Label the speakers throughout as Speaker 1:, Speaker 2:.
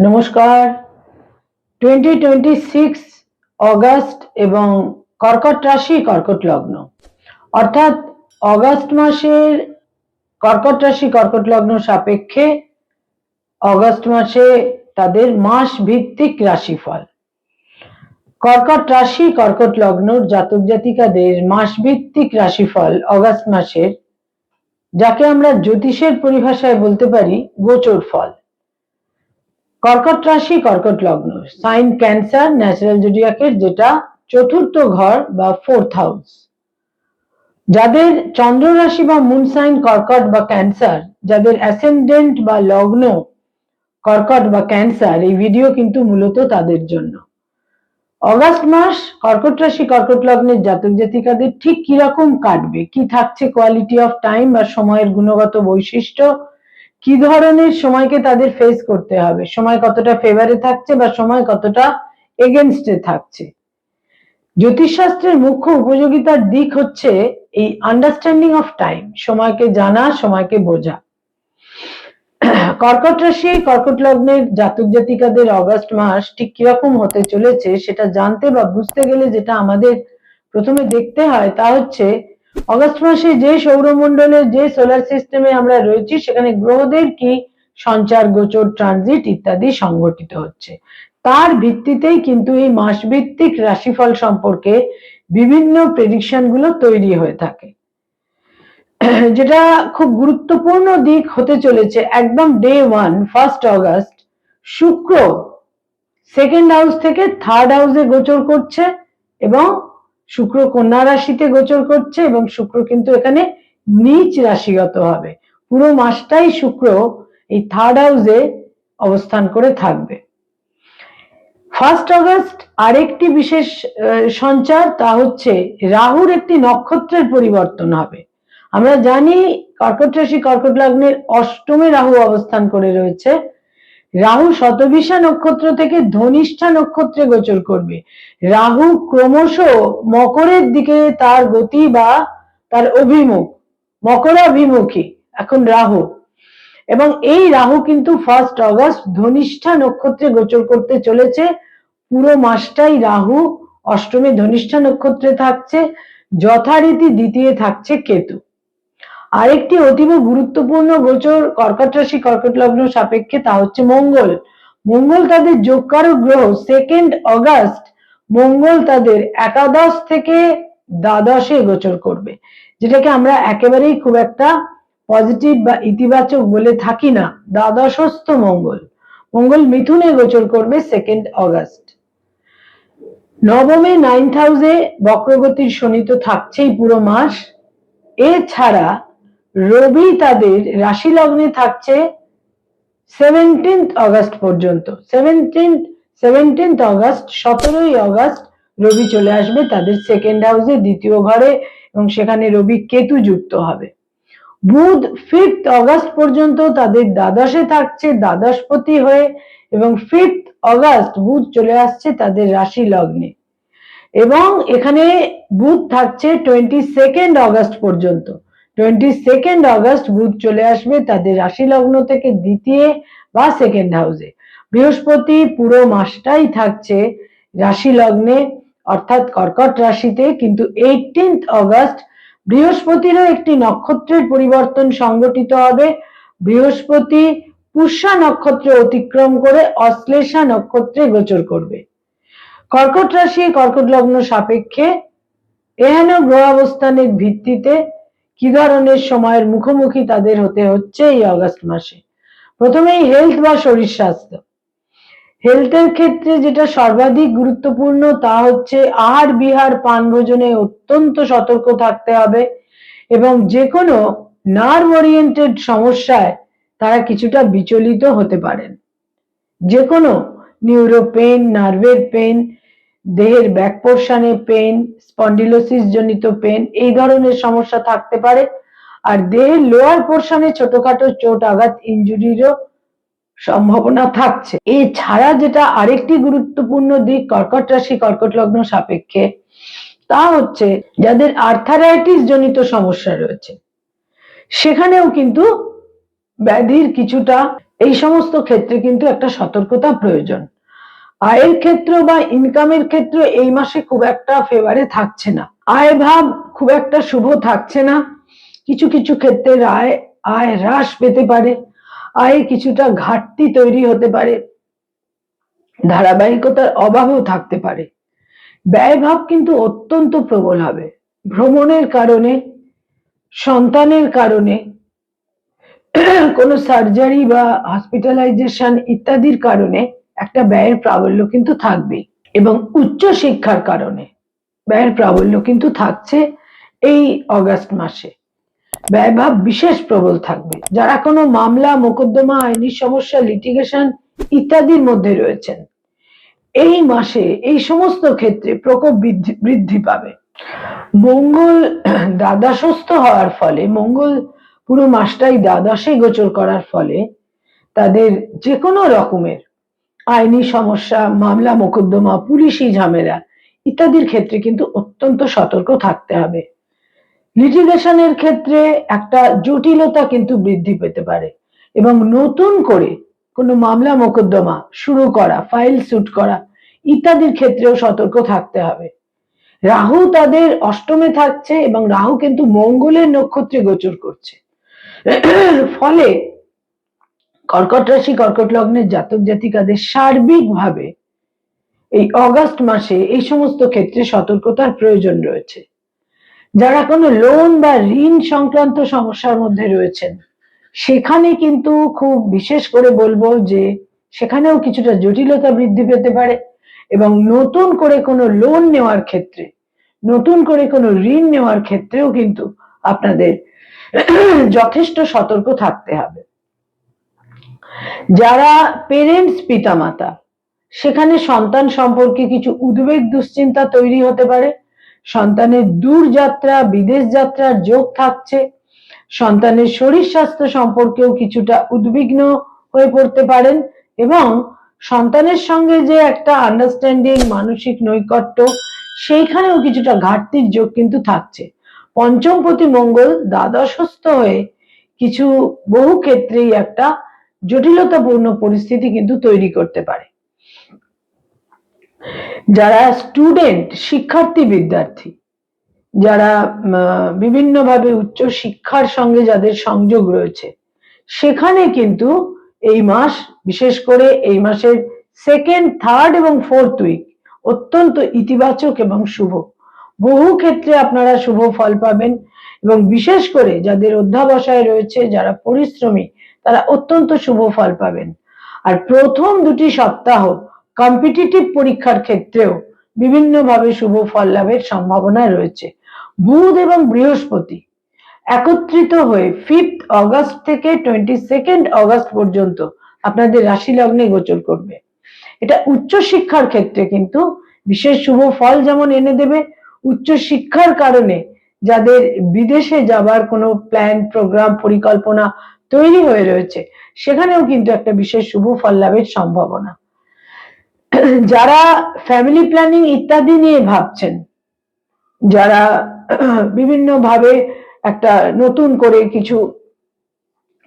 Speaker 1: নমস্কার। 2026 অগাস্ট এবং কর্কট রাশি কর্কট লগ্ন, অর্থাৎ অগাস্ট মাসের কর্কট রাশি কর্কট লগ্ন সাপেক্ষে অগাস্ট মাসে তাদের মাস ভিত্তিক রাশিফল। কর্কট রাশি কর্কট লগ্নর জাতক জাতিকাদের মাস ভিত্তিক রাশিফল অগাস্ট মাসের, যাকে আমরা জ্যোতিষের পরিভাষায় বলতে পারি গোচর ফল। কর্কট রাশি কর্কট লগ্ন, সাইন ক্যান্সার, ন্যাচারাল জোডিয়াকের যেটা চতুর্থ ঘর বা ফোর্থ হাউস। যাদের চন্দ্র রাশি বা মুন সাইন কর্কট বা ক্যান্সার, যাদের অ্যাসেন্ডেন্ট বা লগ্ন কর্কট বা ক্যান্সার, এই ভিডিও কিন্তু মূলত তাদের জন্য। অগাস্ট মাস কর্কট রাশি কর্কট লগ্নের জাতক জাতিকাদের ঠিক কিরকম কাটবে, কি থাকছে কোয়ালিটি অফ টাইম বা সময়ের গুণগত বৈশিষ্ট্য, কি ধরনের সময়কে তাদের ফেস করতে হবে, সময় কতটা ফেভারে থাকছে বা সময় কতটা এগেনস্টে থাকছে। জ্যোতিষশাস্ত্রের মুখ্য উপযোগিতার দিক হচ্ছে এই আন্ডারস্ট্যান্ডিং অফ টাইম, সময়কে জানা, সময়কে বোঝা। কর্কট রাশি কর্কট লগ্নের জাতক জাতিকাদের অগাস্ট মাস ঠিক কিরকম হতে চলেছে সেটা জানতে বা বুঝতে গেলে যেটা আমাদের প্রথমে দেখতে হয় তা হচ্ছে অগাস্ট মাসে যে সৌরমণ্ডলের যে সোলার সিস্টেমে আমরা রয়েছি সেখানে গ্রহদের কি সঞ্চার, গোচর, ট্রানজিট ইত্যাদি সংঘটিত হচ্ছে। তার ভিত্তিতেই কিন্তু এই মাস ভিত্তিক রাশিফল সম্পর্কে বিভিন্ন প্রেডিকশন গুলো তৈরি হয়ে থাকে। যেটা খুব গুরুত্বপূর্ণ দিক হতে চলেছে একদম ডে 1 1 অগাস্ট শুক্র সেকেন্ড হাউস থেকে থার্ড হাউসে গোচর করছে এবং শুক্র কন্যা রাশিতে গোচর করছে এবং শুক্র কিন্তু এখানে নিচ রাশিগত হবে। পুরো মাসটাই শুক্র এই থার্ড হাউসে অবস্থান করে থাকবে। 1 অগাস্ট আরেকটি বিশেষ সঞ্চার, তা হচ্ছে রাহুর একটি নক্ষত্রের পরিবর্তন হবে। আমরা জানি কর্কট রাশি কর্কট লগ্নের অষ্টমে রাহু অবস্থান করে রয়েছে। রাহু শতবিশা নক্ষত্র থেকে ধনিষ্ঠা নক্ষত্রে গোচর করবে। রাহু ক্রমশ মকরের দিকে তার গতি বা তার অভিমুখ, মকরাভিমুখী এখন রাহু, এবং এই রাহু কিন্তু 1 অগাস্ট ধনিষ্ঠা নক্ষত্রে গোচর করতে চলেছে। পুরো মাসটাই রাহু অষ্টমে ধনিষ্ঠা নক্ষত্রে থাকছে, যথারীতি দ্বিতীয় থাকছে কেতু। আরেকটি অতীব গুরুত্বপূর্ণ গোচর কর্কট রাশি কর্কট লগ্ন সাপেক্ষে, তা হচ্ছে মঙ্গল। মঙ্গল তাদের যোগকারক গ্রহ। 2 অগাস্ট মঙ্গল তাদের একাদশ থেকে দ্বাদশে গোচর করবে, যেটাকে আমরা একেবারেই খুব একটা পজিটিভ বা ইতিবাচক বলে থাকি না। দ্বাদশস্থ মঙ্গল, মঙ্গল মিথুনে গোচর করবে 2 অগাস্ট। নবমে 9th হাউসে বক্রগতির শনি তো থাকছেই পুরো মাস। এছাড়া রবি তাদের রাশি লগ্নে থাকছে 17th অগাস্ট পর্যন্ত। 17th অগাস্ট 17ই অগাস্ট রবি চলে আসবে তাদের সেকেন্ড হাউসে দ্বিতীয় ঘরে এবং সেখানে রবি কেতু যুক্ত হবে। বুধ 5th অগাস্ট পর্যন্ত তাদের দ্বাদশে থাকছে দ্বাদশপতি হয়ে, এবং 5th অগাস্ট বুধ চলে আসছে তাদের রাশি লগ্নে এবং এখানে বুধ থাকছে 22nd অগাস্ট পর্যন্ত। 22nd অগাস্ট বুধ চলে আসবে তাদের রাশি লগ্ন থেকে দ্বিতীয় বা সেকেন্ড হাউসে। বৃহস্পতি পুরো মাসটাই থাকছে রাশি লগ্নে অর্থাৎ কর্কট রাশিতে, কিন্তু 18th অগাস্ট বৃহস্পতিরও একটি নক্ষত্রের পরিবর্তন সংঘটিত হবে। বৃহস্পতি পুষ্যা নক্ষত্র অতিক্রম করে অশ্লেষা নক্ষত্রে গোচর করবে। কর্কট রাশি কর্কট লগ্ন সাপেক্ষে এহেন গ্রহাবস্থানের ভিত্তিতে কি ধরনের সময়ের মুখোমুখি তাদের হতে হচ্ছে এই অগাস্ট মাসে। প্রথমেই হেলথ বা শরীর স্বাস্থ্য। হেলথের ক্ষেত্রে যেটা সর্বাধিক গুরুত্বপূর্ণ তা হচ্ছে আহার বিহার পান ভোজনে অত্যন্ত সতর্ক থাকতে হবে এবং যে কোনো নার্ভ ওরিয়েন্টেড সমস্যায় তারা কিছুটা বিচলিত হতে পারেন। যে কোনো নিউরো পেন, নার্ভের পেন, দেহের ব্যাক পোর্শনে পেন, স্পন্ডিলোসিস জনিত পেন, এই ধরনের সমস্যা থাকতে পারে। আর দেহের লোয়ার পোর্শনে ছোটখাটো চোট আঘাত ইনজুরিরও সম্ভাবনা থাকছে। এছাড়া যেটা আরেকটি গুরুত্বপূর্ণ দিক কর্কট রাশি কর্কট লগ্ন সাপেক্ষে, তা হচ্ছে যাদের আর্থারাইটিস জনিত সমস্যা রয়েছে সেখানেও কিন্তু ব্যাধির কিছুটা এই সমস্ত ক্ষেত্রে কিন্তু একটা সতর্কতা প্রয়োজন। আয়ের ক্ষেত্র বা ইনকামের ক্ষেত্র এই মাসে খুব একটা ফেভারে থাকছে না। আয় ভাব খুব একটা শুভ থাকছে না। কিছু কিছু ক্ষেত্রে আয় হ্রাস পেতে পারে, আয়ে কিছুটা ঘাটতি তৈরি হতে পারে, ধারাবাহিকতার অভাবও থাকতে পারে। ব্যয়ভাব কিন্তু অত্যন্ত প্রবল হবে। ভ্রমণের কারণে, সন্তানের কারণে, কোনো সার্জারি বা হসপিটালাইজেশন ইত্যাদির কারণে একটা ব্যয়ের প্রাবল্য কিন্তু থাকবেই। এবং উচ্চ শিক্ষার কারণে ব্যয়ের প্রাবল্য কিন্তু থাকছে এই অগাস্ট মাসে। ব্যয়ভাব বিশেষ প্রবল থাকবে। যারা কোনো মামলা, মোকদ্দমা, আইনি সমস্যা, লিটিগেশন ইত্যাদির মধ্যে রয়েছেন, এই মাসে এই সমস্ত ক্ষেত্রে প্রকোপ বৃদ্ধি পাবে। মঙ্গল দ্বাদশস্থ হওয়ার ফলে, মঙ্গল পুরো মাসটাই দ্বাদশে গোচর করার ফলে তাদের যে কোনো রকমের আইনি সমস্যা, মামলা মোকদ্দমা, পুলিশি ঝামেলা ইত্যাদির ক্ষেত্রে কিন্তু অত্যন্ত সতর্ক থাকতে হবে। লিটিগেশনের ক্ষেত্রে একটা জটিলতা কিন্তু বৃদ্ধি পেতে পারে এবং নতুন করে কোনো মামলা মোকদ্দমা শুরু করা, ফাইল শুট করা ইত্যাদির ক্ষেত্রেও সতর্ক থাকতে হবে। রাহু তাদের অষ্টমে থাকছে এবং রাহু কিন্তু মঙ্গলের নক্ষত্রে গোচর করছে। ফলে কর্কট রাশি, কর্কট লগ্নের জাতক জাতিকাদের সার্বিকভাবে এই অগাস্ট মাসে এই সমস্ত ক্ষেত্রে সতর্কতার প্রয়োজন রয়েছে। যারা কোনো লোন বা ঋণ সংক্রান্ত সমস্যার মধ্যে রয়েছেন, সেখানে কিন্তু খুব বিশেষ করে বলবো যে সেখানেও কিছুটা জটিলতা বৃদ্ধি পেতে পারে এবং নতুন করে কোনো লোন নেওয়ার ক্ষেত্রে, নতুন করে কোনো ঋণ নেওয়ার ক্ষেত্রেও কিন্তু আপনাদের যথেষ্ট সতর্ক থাকতে হবে। যারা পেরেন্টস, পিতামাতা, সেখানে সন্তান সম্পর্কে কিছু উদ্বেগ, দুশ্চিন্তা তৈরি হতে পারে। সন্তানের দূর যাত্রা, বিদেশ যাত্রার যোগ থাকছে। সন্তানের শরীর স্বাস্থ্য সম্পর্কেও কিছুটা উদ্বিগ্ন হয়ে পড়তে পারেন এবং সন্তানের সঙ্গে যে একটা আন্ডারস্ট্যান্ডিং, মানসিক নৈকট্য, সেইখানেও কিছুটা ঘাটতির যোগ কিন্তু থাকছে। পঞ্চমপতি মঙ্গল দ্বাদশস্থ হয়ে কিছু বহু ক্ষেত্রেই একটা জটিলতাপূর্ণ পরিস্থিতি কিন্তু তৈরি করতে পারে। যারা স্টুডেন্ট, শিক্ষার্থী, বিদ্যার্থী, যারা বিভিন্নভাবে উচ্চ শিক্ষার সঙ্গে যাদের সংযোগ রয়েছে, সেখানে কিন্তু এই মাস, বিশেষ করে এই মাসের সেকেন্ড, থার্ড এবং ফোর্থ উইক অত্যন্ত ইতিবাচক এবং শুভ। বহু ক্ষেত্রে আপনারা শুভ ফল পাবেন এবং বিশেষ করে যাদের অধ্যাবসায় রয়েছে, যারা পরিশ্রমী, তারা অত্যন্ত শুভ ফল পাবেন। আর প্রথম দুটি সপ্তাহ কম্পিটিটিভ পরীক্ষার ক্ষেত্রেও বিভিন্নভাবে শুভ ফল লাভের সম্ভাবনা রয়েছে। বুধ এবং বৃহস্পতি একত্রিত হয়ে 5th অগস্ট থেকে 22nd অগস্ট পর্যন্ত আপনাদের রাশি লগ্নে গোচর করবে। এটা উচ্চ শিক্ষার ক্ষেত্রে কিন্তু বিশেষ শুভ ফল যেমন এনে দেবে, উচ্চ শিক্ষার কারণে যাদের বিদেশে যাবার কোনো প্ল্যান, প্রোগ্রাম, পরিকল্পনা তৈরি হয়ে রয়েছে, সেখানেও কিন্তু একটা বিশেষ শুভ ফল লাভের সম্ভাবনা। যারা ফ্যামিলি প্ল্যানিং ইত্যাদি নিয়ে ভাবছেন, যারা বিভিন্নভাবে একটা নতুন করে কিছু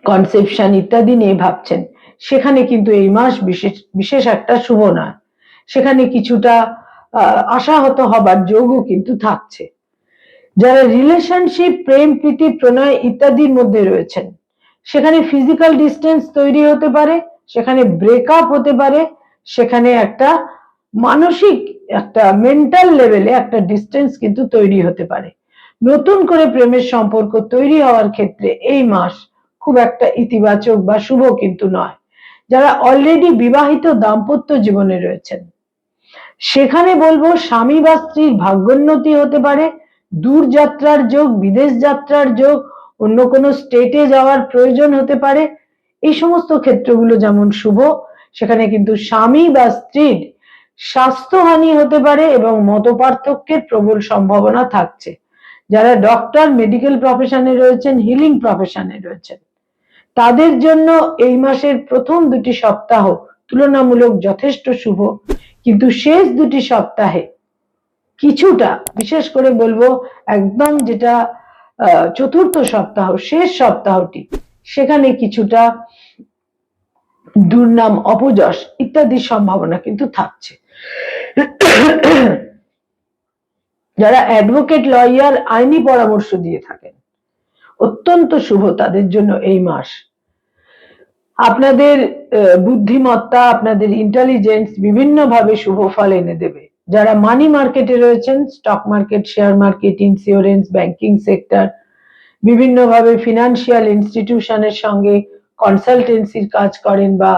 Speaker 1: কনসেপশন ইত্যাদি নিয়ে ভাবছেন, সেখানে কিন্তু এই মাস বিশেষ একটা শুভ নয়। সেখানে কিছুটা আশাহত হবার যোগও কিন্তু থাকছে। যারা রিলেশনশিপ, প্রেম, প্রীতি, প্রণয় ইত্যাদির মধ্যে রয়েছেন, সেখানে ফিজিক্যাল ডিস্টেন্স তৈরি হতে পারে, সেখানে ব্রেকআপ হতে পারে, সেখানে একটা মানসিক, একটা মেন্টাল লেভেলে একটা ডিস্টেন্স কিন্তু তৈরি হতে পারে। নতুন করে প্রেমের সম্পর্ক তৈরি হওয়ার ক্ষেত্রে এই মাস খুব একটা ইতিবাচক বা শুভ কিন্তু নয়। যারা অলরেডি বিবাহিত দাম্পত্য জীবনে রয়েছেন, সেখানে বলবো স্বামী বা স্ত্রীর ভাগ্যোন্নতি হতে পারে, দূর যাত্রার যোগ, বিদেশ যাত্রার যোগ, অন্য কোনো স্টেটে যাওয়ার প্রয়োজন হতে পারে। এই সমস্ত ক্ষেত্রগুলো যেমন শুভ, সেখানে কিন্তু স্বামী বা স্ত্রীর স্বাস্থ্যহানি হতে পারে এবং মতপার্থক্যের প্রবল সম্ভাবনা থাকছে। যারা ডক্টর, মেডিকেল প্রফেশনে রয়েছেন, হিলিং প্রফেশনে রয়েছেন, তাদের জন্য এই মাসের প্রথম দুটি সপ্তাহ তুলনামূলক যথেষ্ট শুভ, কিন্তু শেষ দুটি সপ্তাহে কিছুটা, বিশেষ করে বলবো একদম যেটা চতুর্থ সপ্তাহ, শেষ সপ্তাহটি, সেখানে কিছুটা দুর্নাম, অপযশ ইত্যাদির সম্ভাবনা কিন্তু থাকছে। যারা অ্যাডভোকেট, লয়ার, আইনি পরামর্শ দিয়ে থাকেন, অত্যন্ত শুভ তাদের জন্য এই মাস। আপনাদের বুদ্ধিমত্তা, আপনাদের ইন্টেলিজেন্স বিভিন্নভাবে শুভ ফল এনে দেবে। যারা মানি মার্কেটে রয়েছেন, stock market, share market, insurance, banking sector, বিভিন্নভাবে ফিনান্সিয়াল ইনস্টিটিউশনের সঙ্গে কনসালটেন্সির কাজ করেন বা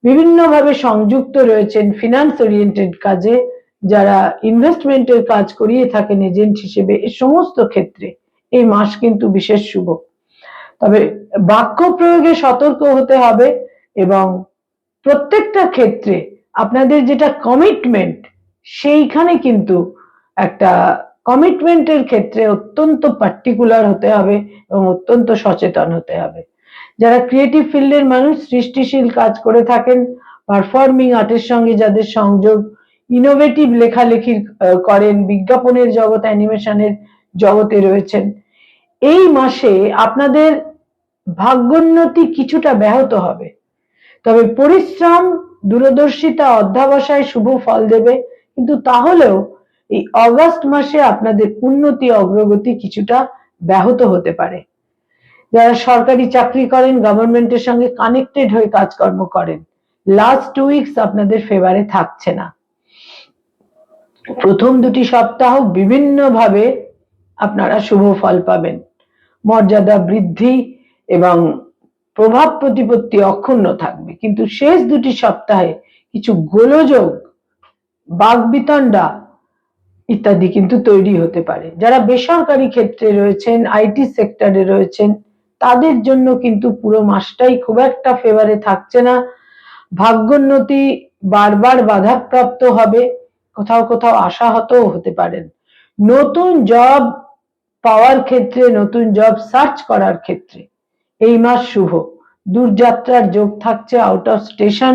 Speaker 1: বিভিন্নভাবে সংযুক্ত রয়েছেন ফিনান্স ওরিয়েন্টেড কাজে, যারা ইনভেস্টমেন্টের কাজ করিয়ে থাকেন এজেন্ট হিসেবে, এই সমস্ত ক্ষেত্রে এই মাস কিন্তু বিশেষ শুভ। তবে বাক্য প্রয়োগে সতর্ক হতে হবে এবং প্রত্যেকটা ক্ষেত্রে আপনাদের যেটা কমিটমেন্ট, সেইখানে কিন্তু একটা কমিটমেন্টের ক্ষেত্রে অত্যন্ত পার্টিকুলার হতে হবে এবং অত্যন্ত সচেতন হতে হবে। যারা ক্রিয়েটিভ ফিল্ডের মানুষ, সৃষ্টিশীল কাজ করে থাকেন, পারফর্মিং আর্টের সঙ্গে যাদের সংযোগ, ইনোভেটিভ লেখালেখি করেন, বিজ্ঞাপনের জগৎ, অ্যানিমেশনের জগতে রয়েছেন, এই মাসে আপনাদের ভাগ্যোন্নতি কিছুটা ব্যাহত হবে। তবে পরিশ্রম, দূরদর্শিতা, অধ্যবসায় শুভ ফল দেবে, কিন্তু তাহলেও এই অগাস্ট মাসে আপনাদের উন্নতি, অগ্রগতি কিছুটা ব্যাহত হতে পারে। যারা সরকারি চাকরি করেন, গভর্নমেন্টের সঙ্গে কানেক্টেড হয়ে কাজকর্ম করেন, লাস্ট 2 উইকস আপনাদের ফেভারে থাকছে না। প্রথম 2টি সপ্তাহ বিভিন্নভাবে আপনারা শুভ ফল পাবেন, মর্যাদা বৃদ্ধি এবং প্রভাব প্রতিপত্তি অক্ষুণ্ণ থাকবে, কিন্তু শেষ 2টি সপ্তাহে কিছু গোলযোগ, বাকবিতণ্ডা ইত্যাদি কিন্তু তৈরি হতে পারে। যারা বেসরকারি ক্ষেত্রে রয়েছেন, আইটি সেক্টরে রয়েছেন, তাদের জন্য কিন্তু পুরো মাসটাই খুব একটা ফেভারে থাকছে না। ভাগ্যোন্নতি বারবার বাধাপ্রাপ্ত হবে, কোথাও কোথাও আশাহতও হতে পারেন। নতুন জব পাওয়ার ক্ষেত্রে, নতুন জব সার্চ করার ক্ষেত্রে এই মাস শুভ। দূরযাত্রার যোগ থাকছে, আউট অফ স্টেশন,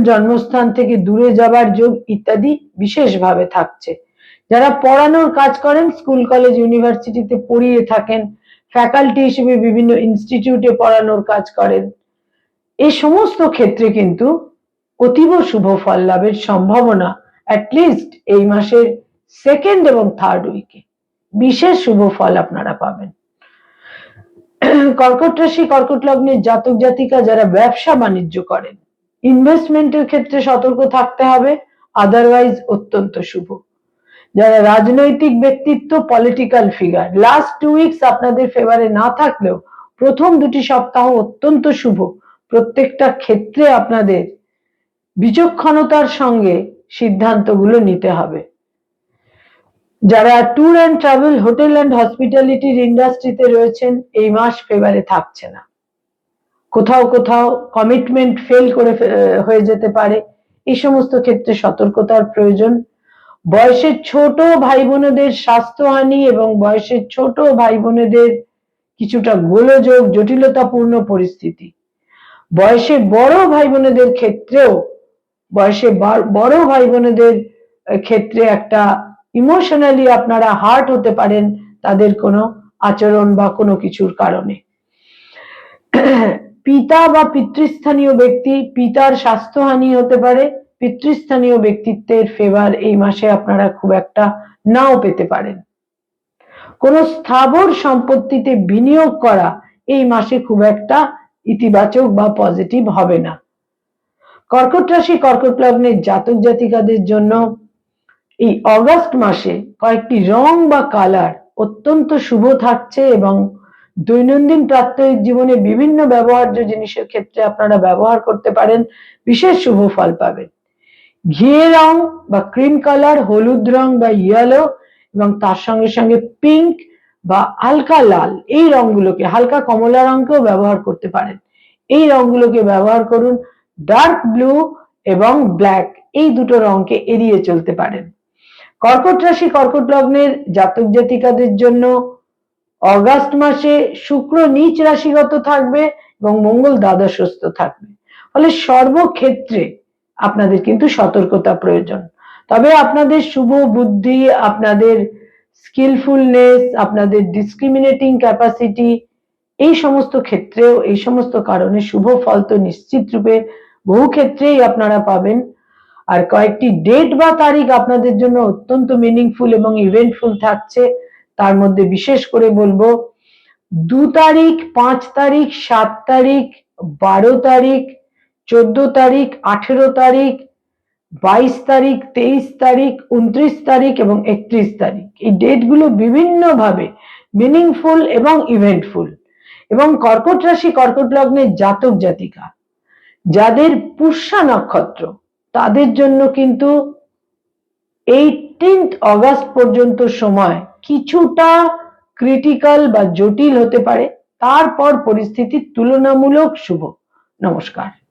Speaker 1: জন্মস্থান থেকে দূরে যাবার যোগ ইত্যাদি বিশেষভাবে থাকছে। যারা পড়ানোর কাজ করেন, স্কুল, কলেজ, ইউনিভার্সিটিতে পড়িয়ে থাকেন, ফ্যাকাল্টি হিসেবে বিভিন্ন ইনস্টিটিউটে পড়ানোর কাজ করেন, এই সমস্ত ক্ষেত্রে কিন্তু অতীব শুভ ফল লাভের সম্ভাবনা অ্যাটলিস্ট এই মাসের 2nd এবং 3rd উইকে বিশেষ শুভ ফল আপনারা পাবেন। কর্কট রাশি, কর্কট লগ্নের জাতক জাতিকা যারা ব্যবসা বাণিজ্য করেন, ইনভেস্টমেন্টের ক্ষেত্রে সতর্ক থাকতে হবে, আদারওয়াইজ অত্যন্ত শুভ। যারা রাজনৈতিক ব্যক্তিত্ব, পলিটিক্যাল ফিগার, লাস্ট 2 উইকস আপনাদের ফেভারে না থাকলেও প্রথম 2টি সপ্তাহ অত্যন্ত শুভ। প্রত্যেকটা ক্ষেত্রে আপনাদের বিচক্ষণতার সঙ্গে সিদ্ধান্তগুলো নিতে হবে। যারা tour and travel, hotel and হসপিটালিটির ইন্ডাস্ট্রিতে রয়েছেন, এই মাস ফেভারে থাকছে না। কোথাও কোথাও কমিটমেন্ট ফেল করে হয়ে যেতে পারে, এই সমস্ত ক্ষেত্রে সতর্কতার প্রয়োজন। বয়সের ছোট ভাই বোনেদের স্বাস্থ্যহানি এবং বয়সের ছোট ভাই বোনেদের কিছুটা গোলযোগ, জটিলতাপূর্ণ পরিস্থিতি। বয়সে বড় ভাই বোনেদের ক্ষেত্রেও, বয়সে বড় ভাই বোনেদের ক্ষেত্রে একটা ইমোশনালি আপনারা হার্ট হতে পারেন তাদের কোনো আচরণ বা কোনো কিছুর কারণে। পিতা বা পিতৃস্থানীয় ব্যক্তি, পিতার স্বাস্থ্যহানি হতে পারে, পিতৃস্থানীয় ব্যক্তিত্বের ফেভার এই মাসে আপনারা খুব একটা নাও পেতে পারেন। কোনো স্থাবর সম্পত্তিতে বিনিয়োগ করা এই মাসে খুব একটা ইতিবাচক বা পজিটিভ হবে না। কর্কট রাশি, কর্কট লগ্নের জাতক জাতিকাদের জন্য এই অগাস্ট মাসে কয়েকটি রং বা কালার অত্যন্ত শুভ থাকছে এবং দৈনন্দিন প্রাত্যহিক জীবনে বিভিন্ন ব্যবহার্য জিনিসের ক্ষেত্রে আপনারা ব্যবহার করতে পারেন, বিশেষ শুভ ফল পাবেন। ঘিয়ে রং বা ক্রিম কালার, হলুদ রং বা ইয়েলো এবং তার সঙ্গে সঙ্গে পিঙ্ক বা হালকা লাল, এই রংগুলোকে, হালকা কমলা রংকেও ব্যবহার করতে পারেন, এই রংগুলোকে ব্যবহার করুন। ডার্ক ব্লু এবং ব্ল্যাক, এই দুটো রংকে এড়িয়ে চলতে পারেন। কর্কট রাশি, কর্কট লগ্নের জাতক জাতিকাদের জন্য অগাস্ট মাসে শুক্র নীচ রাশিগত থাকবে এবং মঙ্গল দ্বাদশস্থ থাকবে, ফলে সর্বক্ষেত্রে আপনাদের কিন্তু সতর্কতা প্রয়োজন। তবে আপনাদের শুভ বুদ্ধি, আপনাদের স্কিলফুলনেস, আপনাদের ডিসক্রিমিনেটিং ক্যাপাসিটি এই সমস্ত ক্ষেত্রেও এই সমস্ত কারণে শুভ ফল তো নিশ্চিত রূপে বহু ক্ষেত্রেই আপনারা পাবেন। আর কয়েকটি ডেট বা তারিখ আপনাদের জন্য অত্যন্ত মিনিংফুল এবং ইভেন্টফুল থাকছে। তার মধ্যে বিশেষ করে বলবো 2 তারিখ, 5 তারিখ, 7 তারিখ, 12 তারিখ, 14 তারিখ, 18 তারিখ, 22 তারিখ, 23 তারিখ, 29 তারিখ এবং 31 তারিখ। এই ডেটগুলো বিভিন্নভাবে মিনিংফুল এবং ইভেন্টফুল। এবং কর্কট রাশি, কর্কট লগ্নের জাতক জাতিকা যাদের পুষ্যা নক্ষত্র, তাদের জন্য কিন্তু 18 অগাস্ট পর্যন্ত সময় কিছুটা ক্রিটিক্যাল বা জটিল হতে পারে, তারপর পরিস্থিতি তুলনামূলক শুভ। নমস্কার।